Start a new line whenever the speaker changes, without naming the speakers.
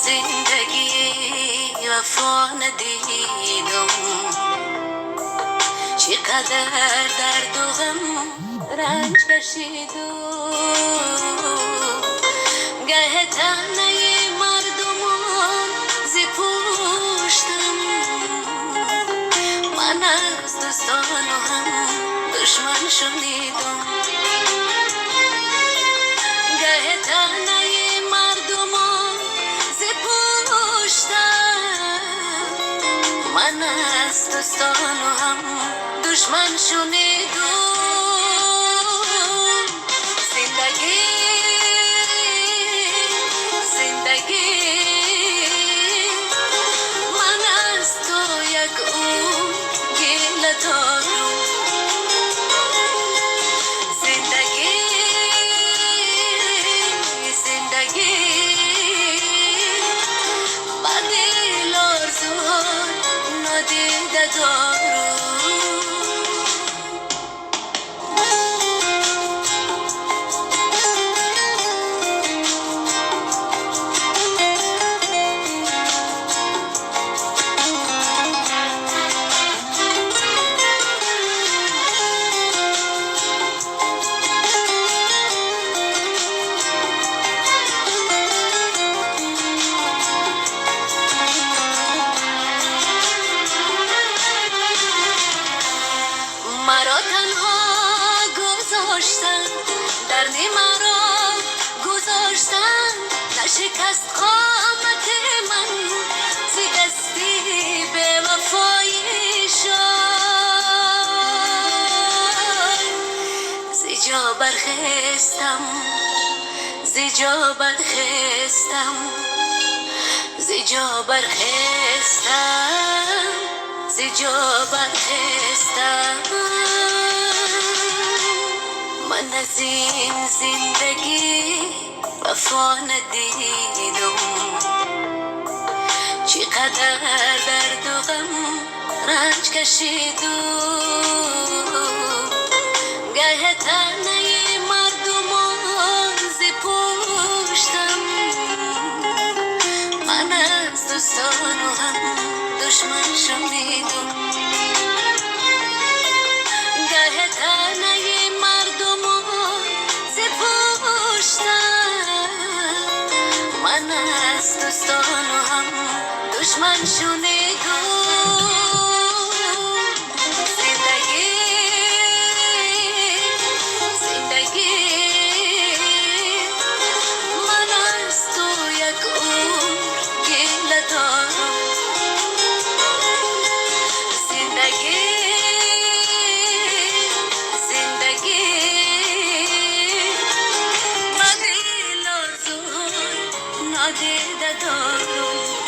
زندگی وفا ندیدم، چقدر درد و غم رنج کشیدم. گه تنه مردمان ز پشتم، من از دوستان و هم دشمن شنیدم. گه تنه مردمان ز پشتم، من از دوستان و هم دشمن شنیدم. مرا تنها گذاشتن، درد مرا گذاشتن، نشکست قامت من ز دستی به وفایشان. ز جا برخستم، ز جا برخستم، ز جا برخستم، ز جا برخستم. من از این زندگی وفا ندیدم، چقدر درد و غم رنج کشیدم. گه تنه مردمان ز پشتم، من از دوستان و هم دشمن شنیدم. گه تنه مردمان ز پشتم، من از دوستان و هم دشمن شنیدم. نادیده دارم